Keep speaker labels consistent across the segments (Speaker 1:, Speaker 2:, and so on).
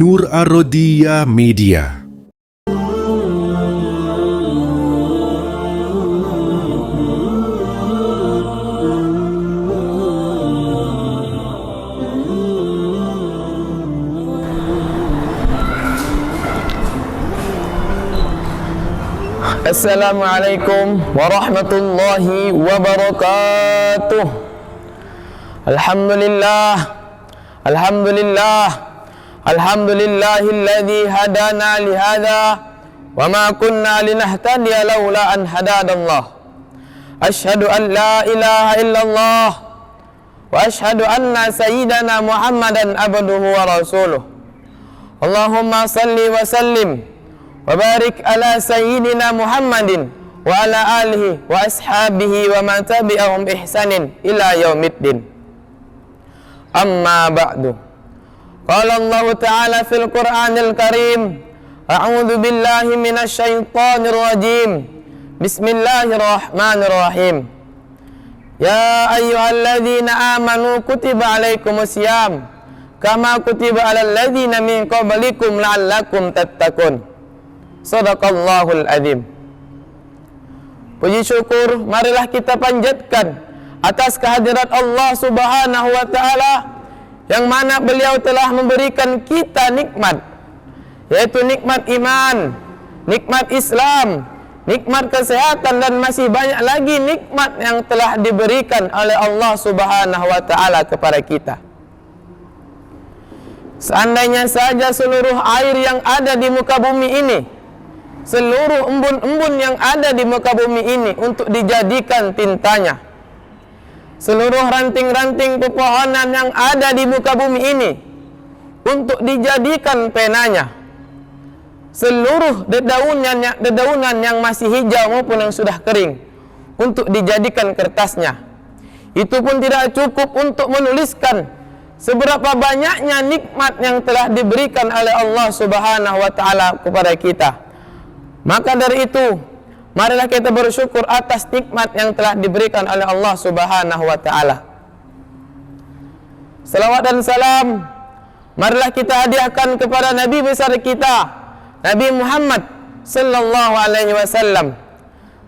Speaker 1: Nur Ar-Rodiyah Media.
Speaker 2: Assalamualaikum warahmatullahi wabarakatuh. Alhamdulillahilladzi hadana lihada wa ma kunna linahtadiya laula an hadadallah. Asyhadu an la ilaha illallah wa asyhadu anna sayyidana Muhammadan abduhu wa rasuluh. Allahumma salli wa sallim wa barik ala sayyidina Muhammadin wa ala alihi wa ashabihi wa man tabi'ahum ihsanin ila yaumiddin. Amma ba'du. Qala Allah Ta'ala fil Qur'anil Karim, a'udzu billahi minasy syaithanir rajim. Bismillahirrahmanirrahim. Ya ayyuhalladzina amanu kutiba alaikumus syiyam kama kutiba alal ladzina min qablikum la'allakum tattaqun. Shadaqallahul azim. Puji syukur marilah kita panjatkan atas kehadirat Allah Subhanahu wa taala yang mana beliau telah memberikan kita nikmat, yaitu nikmat iman, nikmat Islam, nikmat kesehatan, dan masih banyak lagi nikmat yang telah diberikan oleh Allah Subhanahu wa taala kepada kita. Seandainya saja seluruh air yang ada di muka bumi ini, seluruh embun-embun yang ada di muka bumi ini untuk dijadikan tintanya, seluruh ranting-ranting pepohonan yang ada di muka bumi ini untuk dijadikan penanya, seluruh dedaunan yang masih hijau maupun yang sudah kering untuk dijadikan kertasnya, itu pun tidak cukup untuk menuliskan seberapa banyaknya nikmat yang telah diberikan oleh Allah Subhanahu wa taala kepada kita. Maka dari itu, marilah kita bersyukur atas nikmat yang telah diberikan oleh Allah Subhanahu wa taala. Salawat dan salam marilah kita hadiahkan kepada Nabi besar kita, Nabi Muhammad sallallahu alaihi wasallam,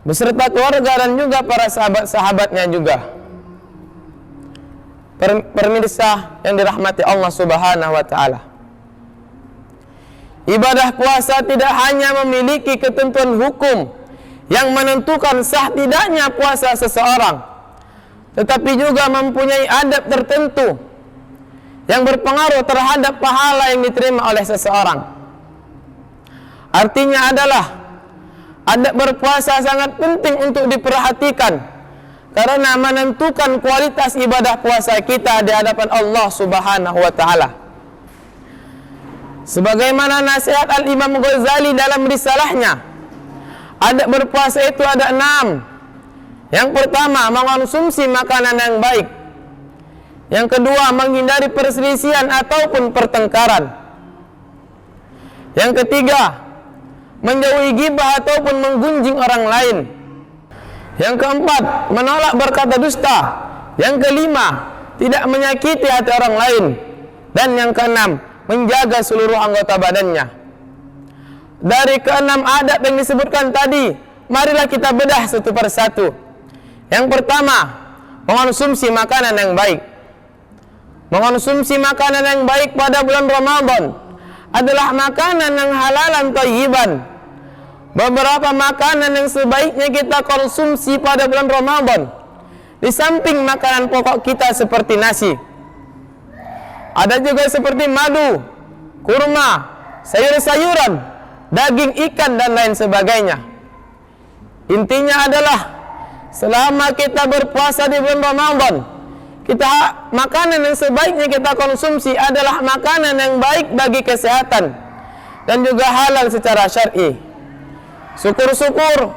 Speaker 2: beserta keluarga dan juga para sahabat-sahabatnya juga. Pemirsa yang dirahmati Allah Subhanahu wa taala, ibadah puasa tidak hanya memiliki ketentuan hukum yang menentukan sah tidaknya puasa seseorang, tetapi juga mempunyai adab tertentu yang berpengaruh terhadap pahala yang diterima oleh seseorang. Artinya adalah adab berpuasa sangat penting untuk diperhatikan karena menentukan kualitas ibadah puasa kita di hadapan Allah Subhanahu wa taala. Sebagaimana nasihat Al-Imam Ghazali dalam risalahnya, adab berpuasa itu ada 6. Yang pertama, mengonsumsi makanan yang baik. Yang kedua, menghindari perselisihan ataupun pertengkaran. Yang ketiga, menjauhi ghibah ataupun menggunjing orang lain. Yang keempat, menolak berkata dusta. Yang kelima, tidak menyakiti hati orang lain. Dan yang keenam, menjaga seluruh anggota badannya. Dari keenam adab yang disebutkan tadi, marilah kita bedah satu persatu. Yang pertama, mengonsumsi makanan yang baik. Mengonsumsi makanan yang baik pada bulan Ramadan adalah makanan yang halalan thayyiban. Beberapa makanan yang sebaiknya kita konsumsi pada bulan Ramadan, di samping makanan pokok kita seperti nasi, ada juga seperti madu, kurma, sayur-sayuran, daging ikan, dan lain sebagainya. Intinya adalah selama kita berpuasa di bulan Ramadan, makanan yang sebaiknya kita konsumsi adalah makanan yang baik bagi kesehatan dan juga halal secara syar'i. Syukur-syukur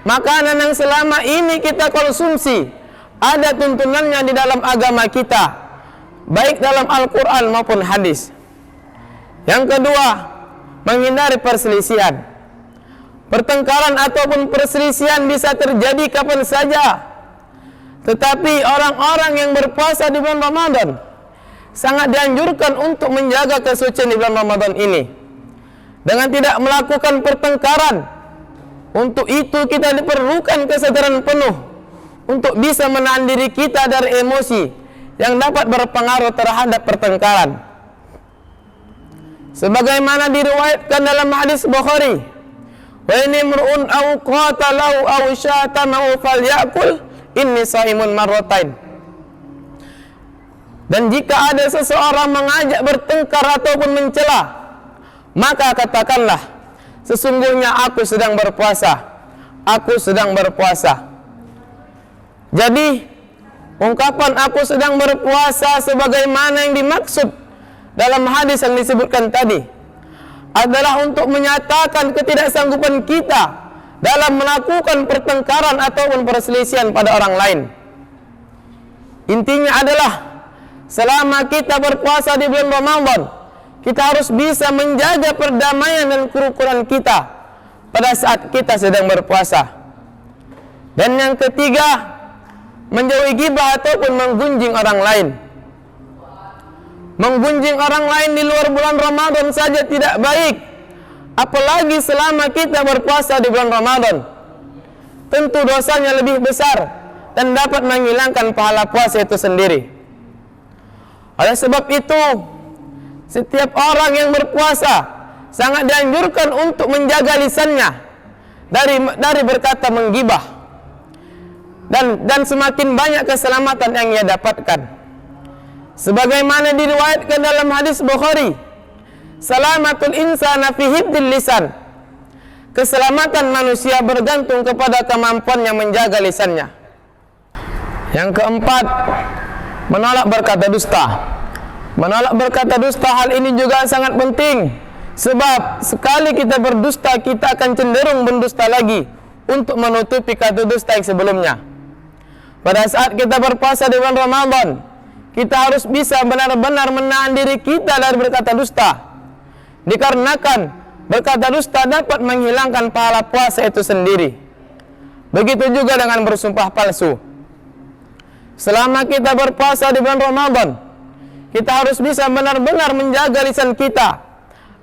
Speaker 2: makanan yang selama ini kita konsumsi ada tuntunannya di dalam agama kita, baik dalam Al-Quran maupun hadis. Yang kedua, menghindari perselisihan. Pertengkaran ataupun perselisihan bisa terjadi kapan saja, tetapi orang-orang yang berpuasa di bulan Ramadan sangat dianjurkan untuk menjaga kesucian di bulan Ramadan ini dengan tidak melakukan pertengkaran. Untuk itu kita diperlukan kesadaran penuh untuk bisa menahan diri kita dari emosi yang dapat berpengaruh terhadap pertengkaran. Sebagaimana diriwayatkan dalam hadis Bukhari, wa in imru'un aw qatalahu aw syatamahu falyakul inni shaimun marratain. Dan jika ada seseorang mengajak bertengkar ataupun mencela, maka katakanlah, sesungguhnya aku sedang berpuasa. Aku sedang berpuasa. Jadi, ungkapan aku sedang berpuasa sebagaimana yang dimaksud dalam hadis yang disebutkan tadi adalah untuk menyatakan ketidaksanggupan kita dalam melakukan pertengkaran ataupun perselisihan pada orang lain. Intinya adalah selama kita berpuasa di bulan Ramadan, kita harus bisa menjaga perdamaian dan kerukunan kita pada saat kita sedang berpuasa. Dan yang ketiga, menjauhi ghibah ataupun menggunjing orang lain. Menggunjing orang lain di luar bulan Ramadan saja tidak baik, apalagi selama kita berpuasa di bulan Ramadan. Tentu dosanya lebih besar dan dapat menghilangkan pahala puasa itu sendiri. Oleh sebab itu, setiap orang yang berpuasa sangat dianjurkan untuk menjaga lisannya dari berkata menggibah, dan semakin banyak keselamatan yang ia dapatkan. Sebagaimana diriwayatkan dalam hadis Bukhari, salamatul insana fi hibdil lisan. Keselamatan manusia bergantung kepada kemampuannya menjaga lisannya. Yang keempat, menolak berkata dusta. Menolak berkata dusta, hal ini juga sangat penting, sebab sekali kita berdusta, kita akan cenderung berdusta lagi untuk menutupi kata dusta yang sebelumnya. Pada saat kita berpuasa di bulan Ramadan, kita harus bisa benar-benar menahan diri kita dari berkata dusta, dikarenakan berkata dusta dapat menghilangkan pahala puasa itu sendiri. Begitu juga dengan bersumpah palsu. Selama kita berpuasa di bulan Ramadan, kita harus bisa benar-benar menjaga lisan kita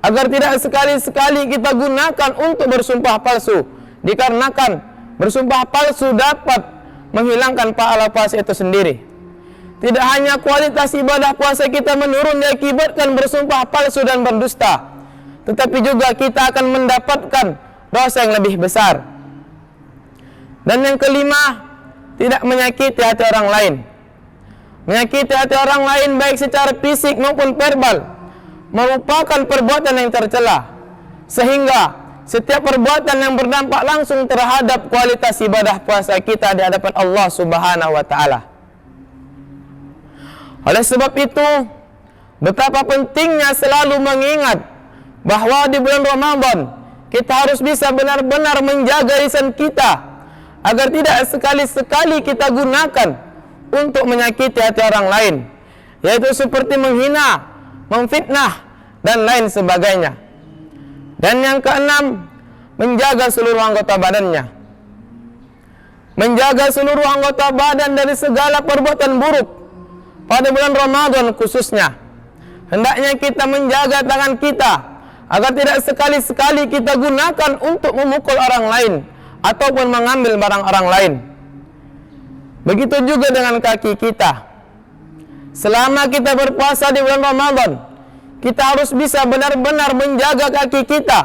Speaker 2: agar tidak sekali-sekali kita gunakan untuk bersumpah palsu, dikarenakan bersumpah palsu dapat menghilangkan pahala puasa itu sendiri. Tidak hanya kualitas ibadah puasa kita menurun diakibatkan bersumpah palsu dan berdusta, tetapi juga kita akan mendapatkan dosa yang lebih besar. Dan yang kelima, tidak menyakiti hati orang lain. Menyakiti hati orang lain baik secara fisik maupun verbal merupakan perbuatan yang tercela, sehingga setiap perbuatan yang berdampak langsung terhadap kualitas ibadah puasa kita di hadapan Allah Subhanahu wa Ta'ala. Oleh sebab itu, betapa pentingnya selalu mengingat bahwa di bulan Ramadan kita harus bisa benar-benar menjaga lisan kita agar tidak sekali-sekali kita gunakan untuk menyakiti hati orang lain, yaitu seperti menghina, memfitnah, dan lain sebagainya. Dan yang keenam, menjaga seluruh anggota badannya. Menjaga seluruh anggota badan dari segala perbuatan buruk pada bulan Ramadan khususnya. Hendaknya kita menjaga tangan kita agar tidak sekali-sekali kita gunakan untuk memukul orang lain ataupun mengambil barang orang lain. Begitu juga dengan kaki kita. Selama kita berpuasa di bulan Ramadan, kita harus bisa benar-benar menjaga kaki kita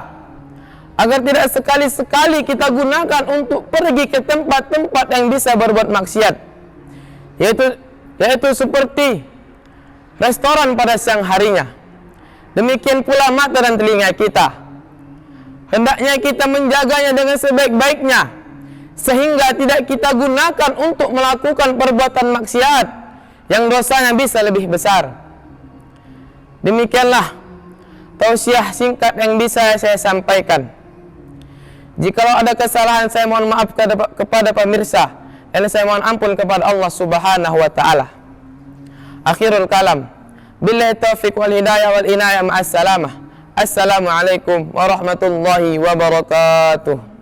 Speaker 2: agar tidak sekali-sekali kita gunakan untuk pergi ke tempat-tempat yang bisa berbuat maksiat, yaitu seperti restoran pada siang harinya. Demikian pula mata dan telinga kita. Hendaknya kita menjaganya dengan sebaik-baiknya, sehingga tidak kita gunakan untuk melakukan perbuatan maksiat yang dosanya bisa lebih besar. Demikianlah tausiah singkat yang bisa saya sampaikan. Jikalau ada kesalahan, saya mohon maaf kepada pemirsa, dan saya mohon ampun kepada Allah Subhanahu wa Ta'ala. Akhirul kalam, billahi taufiq wal hidayah wal inayah ma'as salamah. Assalamualaikum warahmatullahi wabarakatuh.